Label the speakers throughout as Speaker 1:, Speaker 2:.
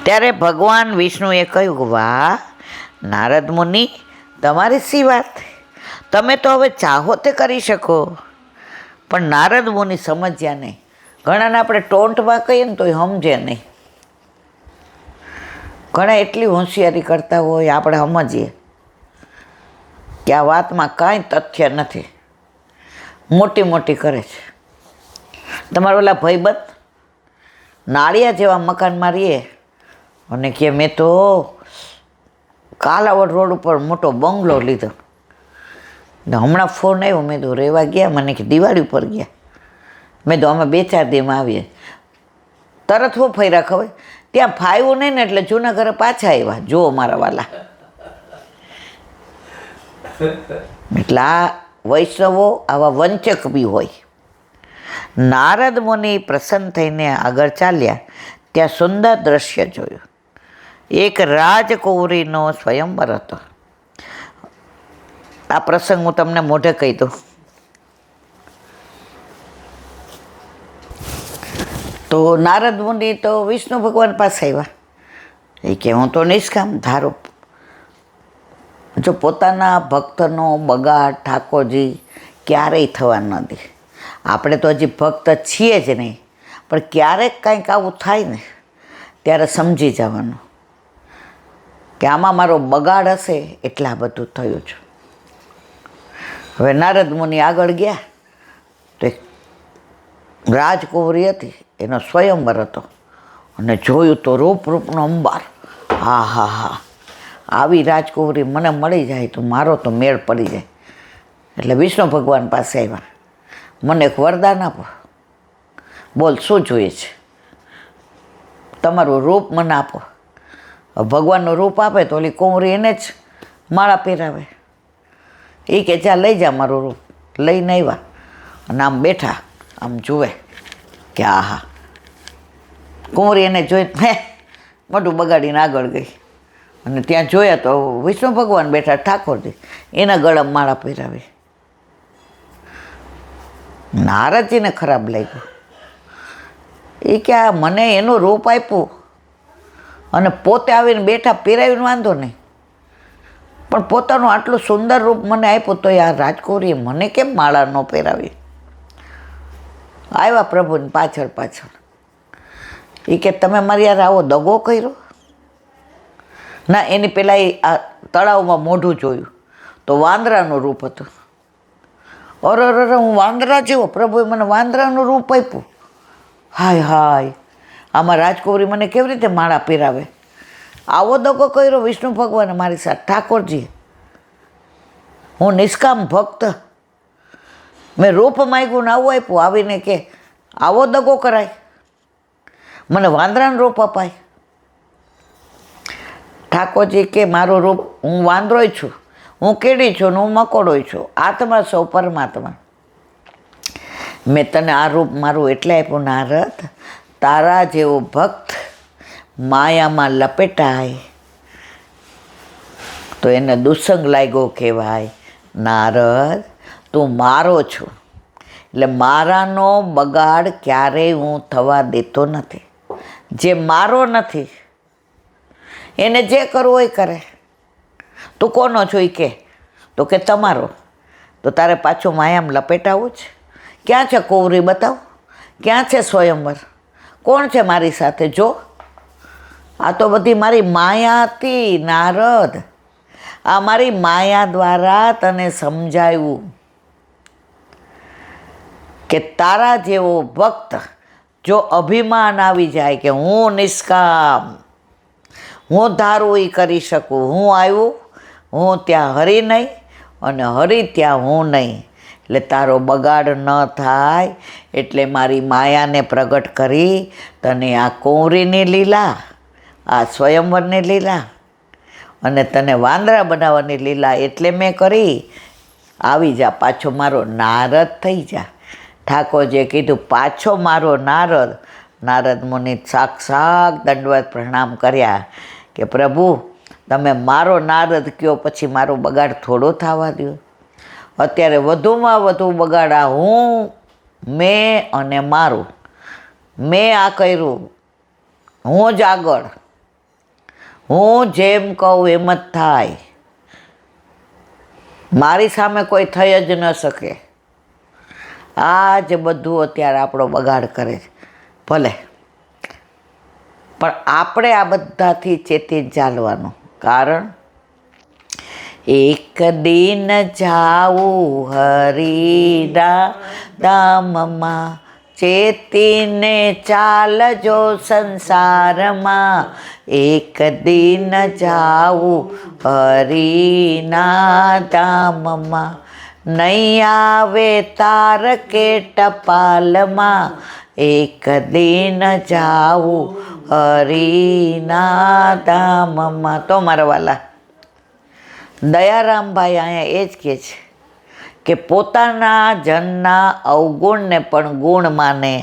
Speaker 1: ત્યારે ભગવાન વિષ્ણુએ કહ્યું, વાહ નારદ મુનિ, તમારી શી વાત, તમે તો હવે ચાહો તે કરી શકો. પણ નારદ મુનિ સમજ્યા નહીં. ઘણાને આપણે ટોન્ટમાં કહીએ ને તો એ સમજે નહીં. ઘણા એટલી હોશિયારી કરતા હોય, આપણે સમજીએ કે આ વાતમાં કાંઈ તથ્ય નથી, મોટી મોટી કરે છે. તમારા ઓલા ભાઈબંધ નાળિયા જેવા મકાનમાં રહીએ અને કે મેં તો કાલાવડ રોડ ઉપર મોટો બંગલો લીધો, ને હમણાં ફોન આવ્યો, મેં તો રહેવા ગયા, મને કે દિવાળી ઉપર ગયા. મેં તો અમે 2-4 દીમાં આવીએ. તરત હું ફર્યા ખબર, ત્યાં ફાવ્યું નહીં ને એટલે જૂના ઘરે પાછા આવ્યા. જુઓ મારા વાલા, એટલે આ વૈષ્ણવો આવા વંચક બી હોય. નારદ મુનિ પ્રસન્ન થઈને આગળ ચાલ્યા. ત્યાં સુંદર દ્રશ્ય જોયું. એક રાજકુંવરીનો સ્વયંવર હતો. આ પ્રસંગ હું તમને મોઢે કહી દઉં. તો નારદ મુનિ તો વિષ્ણુ ભગવાન પાસે આવ્યા. એ કે હું તો નિષ્કામ ધારો, જો પોતાના ભક્તનો બગાડ ઠાકોરજી ક્યારેય થવા ન દે. આપણે તો હજી ભક્ત છીએ જ નહીં, પણ ક્યારેક કંઈક આવું થાય ને ત્યારે સમજી જવાનું કે આમાં મારો બગાડ હશે એટલે આ બધું થયું છે. હવે નારદ મુનિ આગળ ગયા તો એક રાજકુંવરી હતી, એનો સ્વયંવર હતો, અને જોયું તો રૂપનો અંબાર. હા હા હા, આવી રાજકુંવરી મને મળી જાય તો મારો તો મેળ પડી જાય. એટલે વિષ્ણુ ભગવાન પાસે આવ્યા, મને એક વરદાન આપો. બોલ શું જોઈએ છે? તમારું રૂપ મને આપો. ભગવાનનું રૂપ આપે તો ઓલી કુંવરી એને જ માળા પહેરાવે. એ કે જા લઈ જા મારું રૂપ. લઈને આવ્યા અને આમ બેઠા, આમ જુએ કે આહા. કુંવરી એને જોઈ મોઢું બગાડીને આગળ ગઈ, અને ત્યાં જોયા તો વિષ્ણુ ભગવાન બેઠા, ઠાકોરજી, એના ગળામાં માળા પહેરાવી. નારદજીને ખરાબ લાગ્યું. એ કે આ મને એનું રૂપ આપ્યું અને પોતે આવીને બેઠા, પહેરાવીને વાંધો નહીં, પણ પોતાનું આટલું સુંદર રૂપ મને આપ્યું તો આ રાજકુંવરીએ મને કેમ માળા ન પહેરાવી? આવ્યા પ્રભુની પાછળ પાછળ. એ કે તમે મારી યાર આવો દગો કર્યો? ના, એની પહેલાં એ આ તળાવમાં મોઢું જોયું તો વાંદરાનું રૂપ હતું. અરે હું વાંદરા જેવો, પ્રભુએ મને વાંદરાનું રૂપ આપ્યું. હાય હાય, આમાં રાજકુંવરી મને કેવી રીતે માળા પહેરાવે? આવો દગો કર્યો વિષ્ણુ ભગવાને મારી સાથે, ઠાકોરજી. હું નિષ્કામ ભક્ત, મેં રૂપ માગ્યું ને આવું આપ્યું. આવીને કે આવો દગો કરાય, મને વાંદરાનું રૂપ અપાય. ઠાકોરજી કે મારું રૂપ, હું વાંદરોય છું, હું કીડી છું ને હું મકોડોય છું, આત્મા સૌ પરમાત્મા. મેં તને આ રૂપ મારું એટલે આપ્યું નારદ, તારા જેવો ભક્ત માયામાં લપેટાય તો એને દુસંગ લાગ્યો કહેવાય. નારદ, તું મારો છું એટલે મારાનો બગાડ ક્યારેય હું થવા દેતો નથી. જે મારો નથી એને જે કરવું હોય કરે. તું કોનો છો એ કે, તો કે તમારો. તો તારે પાછું માયામાં લપેટાવું છે? ક્યાં છે કુંવરી, બતાવ. ક્યાં છે સ્વયંવર? કોણ છે મારી સાથે? જો, આ તો બધી મારી માયા હતી નારદ. આ મારી માયા દ્વારા તને સમજાયું કે તારા જેવો ભક્ત જો અભિમાન આવી જાય કે હું નિષ્કામ, હું ધારું એ કરી શકું, હું આવ્યું, હું ત્યાં હરી નહીં અને હરી ત્યાં હું નહીં, એટલે તારો બગાડ ન થાય એટલે મારી માયાને પ્રગટ કરી તને આ કુંવરીની લીલા, આ સ્વયંવરની લીલા અને તને વાંદરા બનાવવાની લીલા એટલે મેં કરી. આવી જા, પાછો મારો નારદ થઈ જા. ઠાકોરજીએ કીધું પાછો મારો નારદ. નારદ મુનિ સાક્ષાત દંડવત પ્રણામ કર્યા કે પ્રભુ, તમે મારો નારદ કયો પછી મારો બગાડ થોડો થવા દો. અત્યારે વધુમાં વધુ બગાડા હું, મેં અને મારું. મેં આ કર્યું, હું જ આગળ, હું જેમ કહું એમ જ થાય. મારી સામે કોઈ થઈ જ ન શકે. આ જ બધું અત્યારે આપણો બગાડ કરે છે. ભલે, પણ આપણે આ બધાથી ચેતી ચાલવાનું. કારણ એક દિન જાવું હરિના ધામમાં, ચેતીને ચાલજો સંસારમાં. એક દિન જાવું હરિના ધામમાં, નહીં આવે તારકે ટપાલમાં. એક દિન જાવું હરિના ધામમાં. તો મારા વાલા દયારામભાઈ અહીંયા એ જ કહે છે કે પોતાના જનના અવગુણને પણ ગુણ માને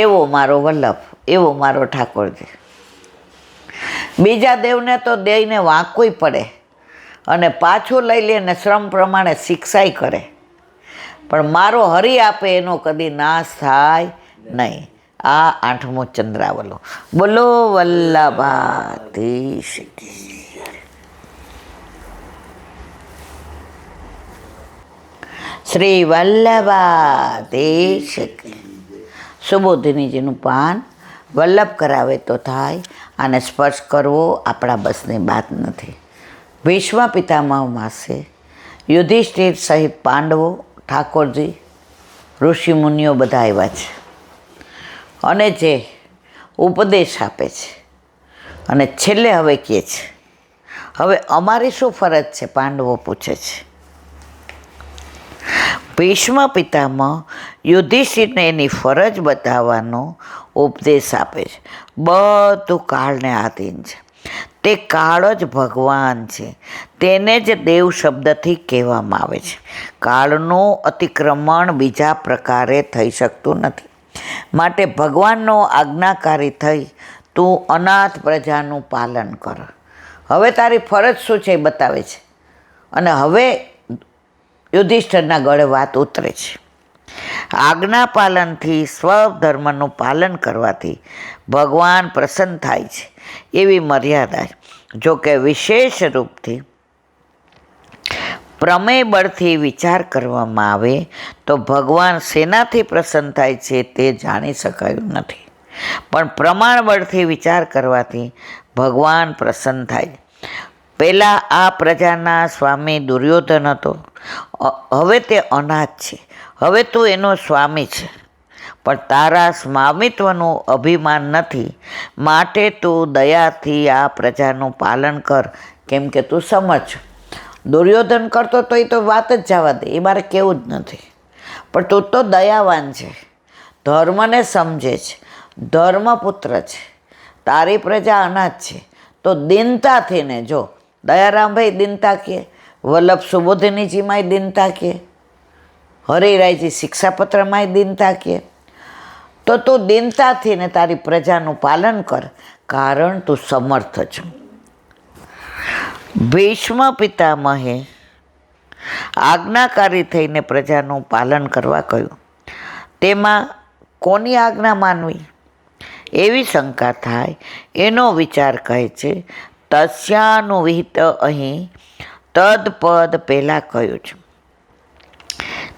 Speaker 1: એવો મારો વલ્લભ, એવો મારો ઠાકોરજી. બીજા દેવને તો દઈને વાંકવું પડે અને પાછું લઈ લે ને શ્રમ પ્રમાણે શિક્ષાય કરે, પણ મારો હરિ આપે એનો કદી નાશ થાય નહીં. આ 8મો ચંદ્રાવલો. બોલો વલ્લભાધીશ કી. શ્રી વલ્લભાધીશ કી. સુબોધિનીજીનું પાન વલ્લભ કરાવે તો થાય, આને સ્પર્શ કરવો આપણા બસની વાત નથી. ભીષ્મ પિતામહ માસે યુધિષ્ઠિર સહિત પાંડવો, ઠાકોરજી, ઋષિમુનિઓ બધા આવ્યા છે અને જે ઉપદેશ આપે છે. અને છેલ્લે હવે કહે છે, હવે અમારી શું ફરજ છે? પાંડવો પૂછે છે. ભીષ્મ પિતામહ યુધિષ્ઠિરને એની ફરજ બતાવવાનો ઉપદેશ આપે છે. બધું કાળને આધીન છે. તે કાળ જ ભગવાન છે. તેને જ દેવ શબ્દથી કહેવામાં આવે છે. કાળનું અતિક્રમણ બીજા પ્રકારે થઈ શકતું નથી. માટે ભગવાનનો આજ્ઞાકારી થઈ તું અનાથ પ્રજાનું પાલન કર. હવે તારી ફરજ શું છે એ બતાવે છે. અને હવે યુધિષ્ઠિરના ગળે વાત ઉતરે છે. આજ્ઞા પાલનથી સ્વધર્મનું પાલન કરવાથી ભગવાન પ્રસન્ન થાય છે એવી મર્યાદા. જો કે વિશેષ રૂપથી પ્રમેય બળથી વિચાર કરવામાં આવે તો ભગવાન શેનાથી પ્રસન્ન થાય છે તે જાણી શકાયું નથી. પણ પ્રમાણ બળથી વિચાર કરવાથી ભગવાન પ્રસન્ન થાય. પહેલાં આ પ્રજાના સ્વામી દુર્યોધન હતો, હવે તે અનાથ છે. હવે તું એનો સ્વામી છે, પણ તારા સ્વામિત્વનું અભિમાન નથી. માટે તું દયાથી આ પ્રજાનું પાલન કર, કેમ કે તું સમજ. દુર્યોધન કરતો તો એ તો વાત જ જવા દે, એ મારે કેવું જ નથી. પણ તું તો દયાવાન છે, ધર્મને સમજે છે, ધર્મપુત્ર છે. તારી પ્રજા અનાથ છે તો દીનતાથી ને જો દયારામભાઈ દીનતા કહે, વલ્લભ સુબોધિનીજીમાંય દીનતા કહે, હરિરાયજી શિક્ષાપત્રમાંય દીનતા કહે. તો તું દીનતાથી ને તારી પ્રજાનું પાલન કર, કારણ તું સમર્થ છો. ભીષ્મ પિતામહે આજ્ઞાકારી થઈને પ્રજાનું પાલન કરવા કહ્યું. તેમાં કોની આજ્ઞા માનવી એવી શંકા થાય એનો વિચાર કહે છે. તસ્યાનુવિહિત અહીં તદપદ પહેલાં કહ્યું છે.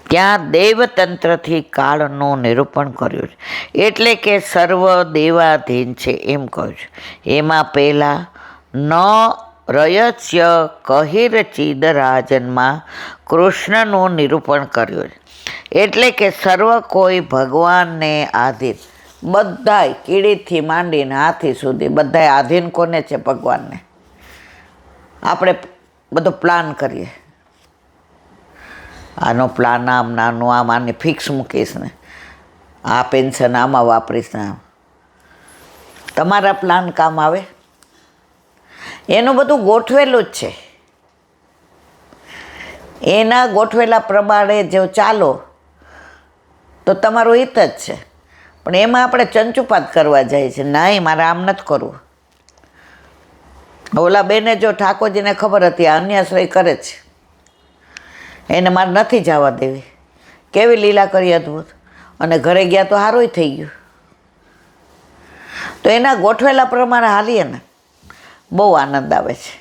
Speaker 1: ત્યાં દેવતંત્રથી કાળનું નિરૂપણ કર્યું છે, એટલે કે સર્વ દેવાધીન છે એમ કહ્યું છે. એમાં પહેલાં ન રયસ્ય કહિરચિદ રાજનમાં કૃષ્ણનું નિરૂપણ કર્યું છે, એટલે કે સર્વ કોઈ ભગવાનને આધીન. બધાય કીડીથી માંડીને હાથી સુધી બધાય આધીન કોને છે? ભગવાનને. આપણે બધો પ્લાન કરીએ, આનો પ્લાન આમ નાનું આમ આને ફિક્સ મૂકીશ ને આ પેન્શન આમાં વાપરીશ ને આમ. તમારા પ્લાન કામ આવે? એનું બધું ગોઠવેલું જ છે. એના ગોઠવેલા પ્રમાણે જો ચાલો તો તમારું હિત જ છે. પણ એમાં આપણે ચંચુપાત કરવા જાય છે. નહીં, મારે આમ નથી કરવું. ઓલા બેને જો ઠાકોરજીને ખબર હતી આ અન્યાશ્રય કરે છે, એને મારે નથી જવા દેવી. કેવી લીલા કરી અદ્ભુત. અને ઘરે ગયા તો સારું થઈ ગયું. તો એના ગોઠવેલા પ્રમાણે હાલીએ ને. બહુ આનંદ આવે છે.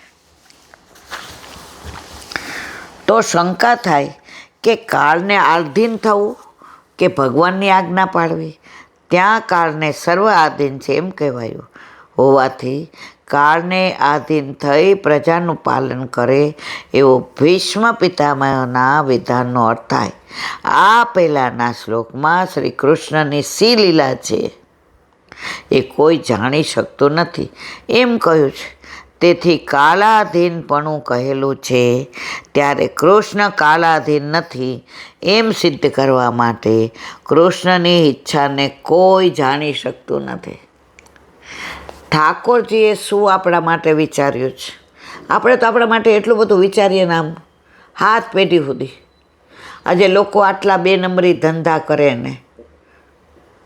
Speaker 1: તો શંકા થાય કે કાળને આધીન થવું કે ભગવાનની આજ્ઞા પાળવી. ત્યાં કાળને સર્વ આધીન છે એમ કહેવાયું હોવાથી કાળને આધીન થઈ પ્રજાનું પાલન કરે એવો ભીષ્મ પિતામહના વિધાનનો અર્થ થાય. આ પહેલાંના શ્લોકમાં શ્રી કૃષ્ણની સી લીલા છે એ કોઈ જાણી શકતું નથી એમ કહ્યું છે. તેથી કાલાધીનપણું કહેલું છે ત્યારે કૃષ્ણ કાલાધીન નથી એમ સિદ્ધ કરવા માટે કૃષ્ણની ઈચ્છાને કોઈ જાણી શકતું નથી. ઠાકોરજીએ શું આપણા માટે વિચાર્યું છે? આપણે તો આપણા માટે એટલું બધું વિચારીએ ને આમ હાથ પેઢી સુધી. આજે લોકો આટલા 2 નંબરી ધંધા કરે ને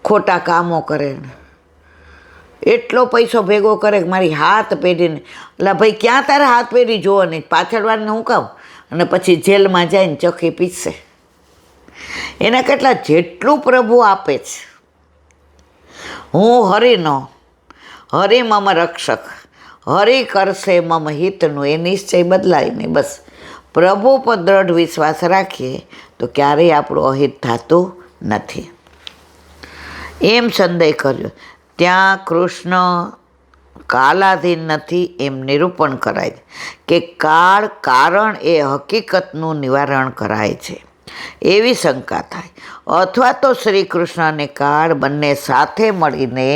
Speaker 1: ખોટા કામો કરે ને એટલો પૈસો ભેગો કરે કે મારી હાથ પેઢીને, એટલે ભાઈ ક્યાં તારે હાથ પેઢી જોવાની, પાછળવાળને હું કહું અને પછી જેલમાં જઈને ચખી પીસશે. એના કરતાં જેટલું પ્રભુ આપે છે, હું હરિનો, હરિ મમ રક્ષક, હરિ કરશે મમ હિતનું, એ નિશ્ચય બદલાય નહીં. બસ પ્રભુ પર દ્રઢ વિશ્વાસ રાખીએ તો ક્યારેય આપણું અહિત થતું નથી. એમ સંદેહ કર્યો. ત્યાં કૃષ્ણ કાલાધીન નથી એમ નિરૂપણ કરાય કે કાળ કારણ એ હકીકતનું નિવારણ કરાય છે એવી શંકા થાય. અથવા તો શ્રી કૃષ્ણ અને કાળ બંને સાથે મળીને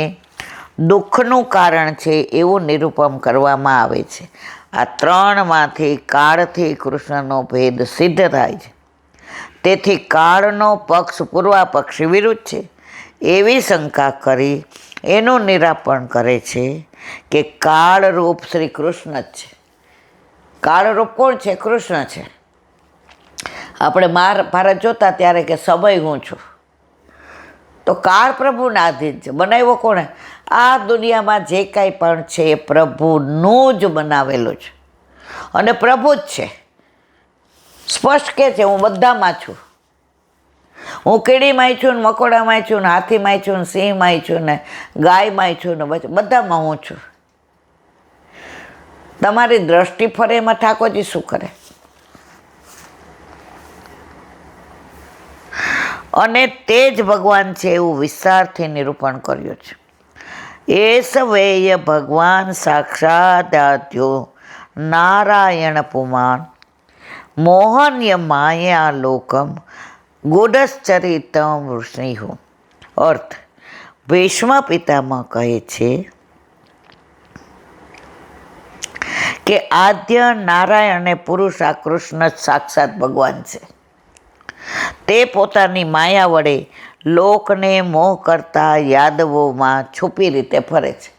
Speaker 1: દુઃખનું કારણ છે એવું નિરૂપણ કરવામાં આવે છે. આ 3માંથી કાળથી કૃષ્ણનો ભેદ સિદ્ધ થાય છે. તેથી કાળનો પક્ષ પૂર્વાપક્ષી વિરુદ્ધ છે એવી શંકા કરી એનું નિરાપણ કરે છે કે કાળરૂપ શ્રી કૃષ્ણ જ છે. કાળરૂપ કોણ છે? કૃષ્ણ છે. આપણે ભારત જોતા ત્યારે કે સમય હું છું, તો કાળ પ્રભુના આધીન છે. બનાવ્યો કોણે? આ દુનિયામાં જે કાંઈ પણ છે એ પ્રભુનું જ બનાવેલું છે અને પ્રભુ જ છે. સ્પષ્ટ કે છે હું બધામાં છું. હું કીડીમાંય છું ને મકોડામાંય છું ને હાથીમાંય છું ને સિંહમાંય છું ને ગાયમાંય છું ને બધામાં હું છું. તમારી દ્રષ્ટિ ફરે એમાં ઠાકોરજી શું કરે? અને તે જ ભગવાન છે એવું વિસ્તારથી નિરૂપણ કર્યું છે. એસ વેય ભગવાન સાક્ષાદાદ્યો નારાયણ પુમાન મોહન્ય માયા લોકમ ગુડશ્ચરિતમ વૃષ્ણિહુ. અર્થ: ભીષ્મ પિતામહ કહે છે કે આદ્ય નારાયણ અને પુરુષ આ કૃષ્ણ જ સાક્ષાત ભગવાન છે. તે પોતાની માયા વડે લોકને મોહ કરતા યાદવોમાં છુપી રીતે ફરે છે,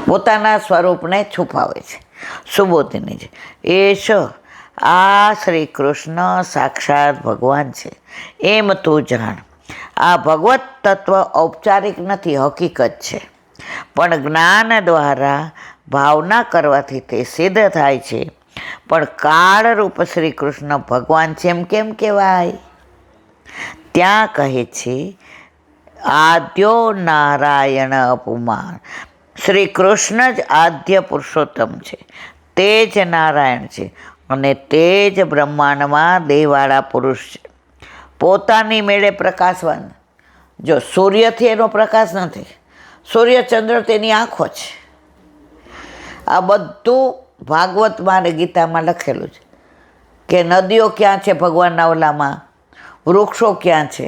Speaker 1: પોતાના સ્વરૂપને છુપાવે છે. સુબોધિની છે એશ આ શ્રી કૃષ્ણ સાક્ષાત ભગવાન છે એમ તું જાણ. આ ભગવત તત્વ ઔપચારિક નથી, હકીકત છે, પણ જ્ઞાન દ્વારા ભાવના કરવાથી તે સિદ્ધ થાય છે. પણ કાળરૂપ શ્રી કૃષ્ણ ભગવાન છે એમ કેમ કહેવાય? ત્યાં કહે છે આદ્યો નારાયણ અપુમાન. શ્રી કૃષ્ણ જ આદ્ય પુરુષોત્તમ છે, તે જ નારાયણ છે અને તે જ બ્રહ્માંડમાં દેહવાળા પુરુષ છે, પોતાની મેળે પ્રકાશવાન. જો સૂર્યથી એનો પ્રકાશ નથી, સૂર્ય ચંદ્ર તેની આંખો છે. આ બધું ભાગવતમાં અને ગીતામાં લખેલું છે કે નદીઓ ક્યાં છે ભગવાનના ઓલામાં, વૃક્ષો ક્યાં છે,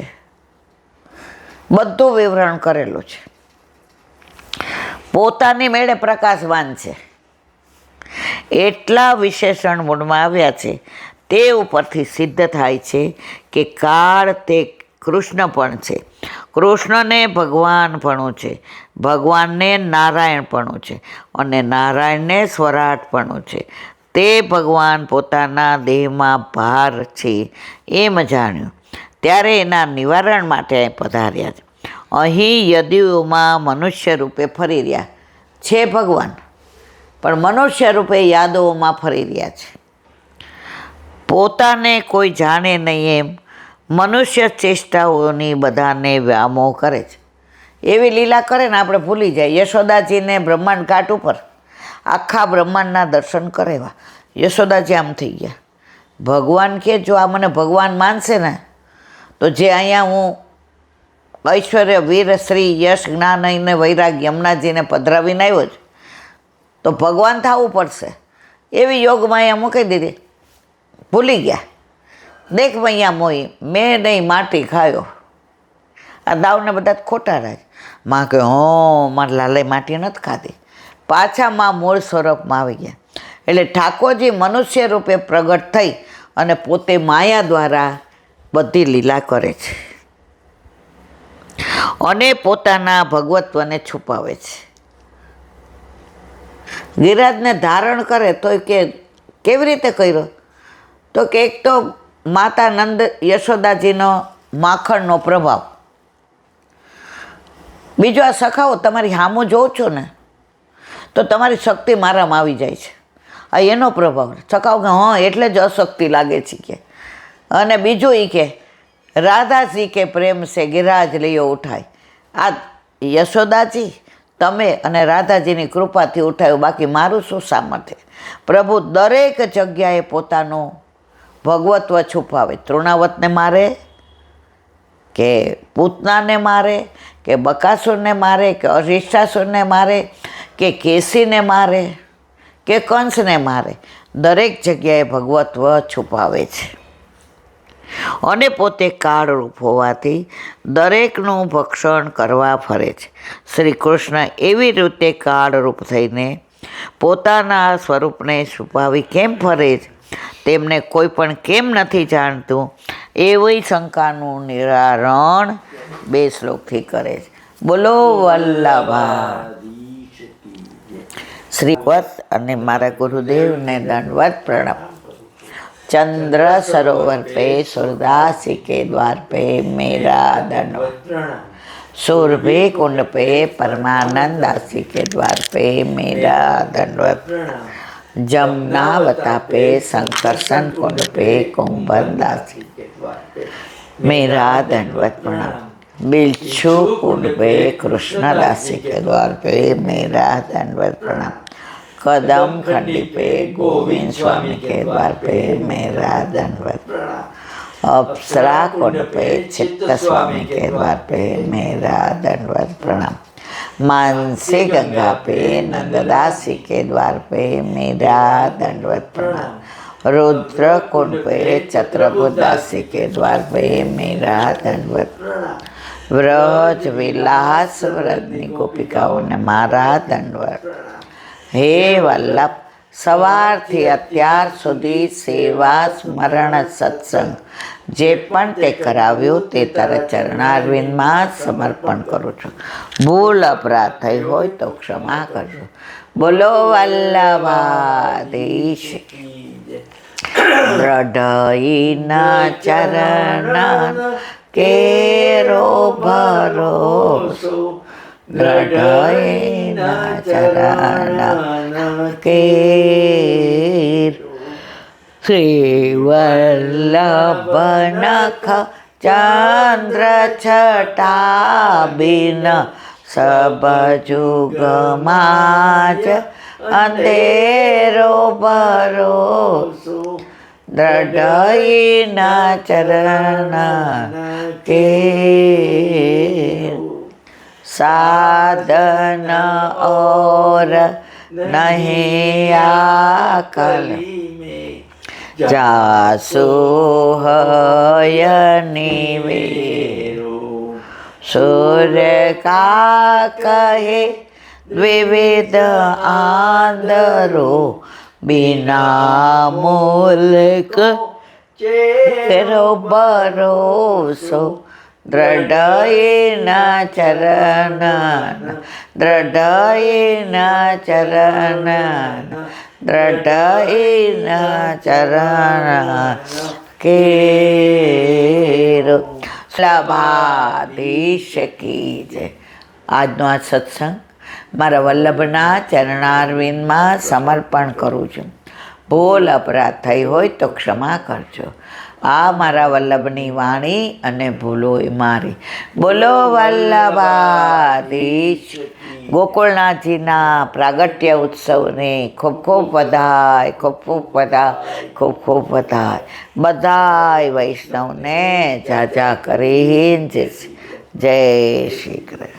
Speaker 1: બધું વિવરણ કરેલું છે. પોતાની મેળે પ્રકાશવાન છે. એટલા વિશેષણ મૂળમાં આવ્યા છે. તે ઉપરથી સિદ્ધ થાય છે કે કાળ તે કૃષ્ણ પણ છે, કૃષ્ણને ભગવાનપણું છે, ભગવાનને નારાયણપણું છે અને નારાયણને સ્વરાટપણું છે. તે ભગવાન પોતાના દેહમાં ભાર છે એમ જાણ્યું ત્યારે એના નિવારણ માટે અહીં પધાર્યા છે. અહીં યદુઓમાં મનુષ્ય રૂપે ફરી રહ્યા છે ભગવાન, પણ મનુષ્ય રૂપે યાદવોમાં ફરી રહ્યા છે. પોતાને કોઈ જાણે નહીં એમ મનુષ્ય ચેષ્ટાઓની બધાને વ્યામોહ કરે છે. એવી લીલા કરે ને આપણે ભૂલી જાય. યશોદાજીને બ્રહ્માંડ ઘાટ ઉપર આખા બ્રહ્માંડના દર્શન કરેવા. યશોદાજી આમ થઈ ગયા. ભગવાન કે જો આ મને ભગવાન માનશે ને તો જે અહીંયા હું ઐશ્વર્ય વીર શ્રી યશ જ્ઞાન અને વૈરાગ યમુનાજીને પધરાવીને આવ્યો છે તો ભગવાન થવું પડશે. એવી યોગમાં અહીંયા મૂકી દીધી. ભૂલી ગયા. દેખ મૈયા મોઈ મેં નહીં માટી ખાયો. આ દાવને બધા ખોટા રાજ. માં કહે મારા લાલાએ માટી નથી ખાધી. પાછા માં મૂળ સ્વરૂપમાં આવી ગયા. એટલે ઠાકોરજી મનુષ્ય રૂપે પ્રગટ થઈ અને પોતે માયા દ્વારા બધી લીલા કરે છે અને પોતાના ભગવત્વને છુપાવે છે. ગિરિરાજને ધારણ કરે તો કે કેવી રીતે કર્યો? તો કે એક તો માતા નંદ યશોદાજીનો માખણનો પ્રભાવ, બીજો આ સખાઓ તમારી સામું જોઉં છો ને તો તમારી શક્તિ મારામાં આવી જાય છે. આ એનો પ્રભાવ. સખાઓ કે એટલે જ અશક્તિ લાગે છે કે. અને બીજું એ કે રાધાજી કે પ્રેમ સે ગિરિરાજ લિયો ઉઠાય. આ યશોદાજી તમે અને રાધાજીની કૃપાથી ઉઠાયું, બાકી મારું શું સામર્થ્ય. પ્રભુ દરેક જગ્યાએ પોતાનું ભગવત્વ છુપાવે. તૃણાવતને મારે કે પૂતનાને મારે કે બકાસુરને મારે કે અરિષ્ટાસુરને મારે કે કેસીને મારે કે કંસને મારે, દરેક જગ્યાએ ભગવત્વ છુપાવે છે. અને પોતે કાળરૂપ હોવાથી દરેકનું ભક્ષણ કરવા ફરે છે. શ્રી કૃષ્ણ એવી રીતે કાળરૂપ થઈને પોતાના સ્વરૂપને છુપાવી કેમ ફરે છે તેમને કોઈ પણ કેમ નથી જાણતું, એવી શંકાનું નિવારણ 2 શ્લોકથી કરે છે. બોલો વલ્લભા શ્રીવત. અને મારા ગુરુદેવને દંડવત પ્રણામ. चंद्र सरोवर पे सूरदासी के द्वार पे मेरा दंडवत प्रणाम. सूरभि कुंड पे परमानंद दासी के द्वार पे मेरा दंडवत प्रणाम. जमुनावता पे संकर्षण कुंड पे कुंभन दासी के द्वार पे मेरा दंडवत प्रणाम. बिच्छू कुंड पे कृष्ण दासी के द्वार पे मेरा दंडवत प्रणाम. कदम खंडी पे गोविंद स्वामी के द्वार पे मेरा दंडवत प्रणाम. अप्सरा कुंड पे चित्त स्वामी के द्वार पे मेरा दंडवत प्रणाम. मानसी गंगा पे नंददासी के द्वार पे मेरा दंडवत प्रणाम. रुद्र कुंड पे चत्रभुदासी के द्वार पे मेरा दंडवत प्रणाम. व्रज विलास व्रजनी गोपिकाओने मारा दंडवत. હે વલ્લભ, સવારથી અત્યાર સુધી સેવા સ્મરણ સત્સંગ જે પણ તે કરાવ્યું તે તારા ચરણારવિંદમાં સમર્પણ કરું છું. ભૂલ અપરાધ થઈ હોય તો ક્ષમા કરજો. બોલો વલ્લભાધીશ. હૃદયના ચરણ કેરો ભરોસો, હૃદયના ચરણ કેર. શ્રી વલ્લભ નખ ચંદ્ર છટા બિન સબ જુગમાં જ અંધેરો ભરોસો, હૃદયના ચરણ કેર. साधन और नहीं आकल, जासु निवेरो. सूर्य का कहे द्विविध आंधरो, बिना मुल्क चेरो भरोસો. હૃદયના ચરણ, હૃદયના ચરણ, હૃદયના ચરણ કેરો. વલ્લભાધીશ કી જય. આજનો આ સત્સંગ મારા વલ્લભના ચરણારવિંદમાં સમર્પણ કરું છું. ભૂલ અપરાધ થઈ હોય તો ક્ષમા કરજો. આ મારા વલ્લભની વાણી અને ભૂલો એ મારી. બોલો વલ્લભાધીશ. ગોકુળનાથજીના પ્રાગટ્ય ઉત્સવને ખૂબ ખૂબ વધાય, ખૂબ ખૂબ વધાય, ખૂબ ખૂબ વધાય. બધાય વૈષ્ણવને જાજા કરીને જય શ્રી કૃષ્ણ.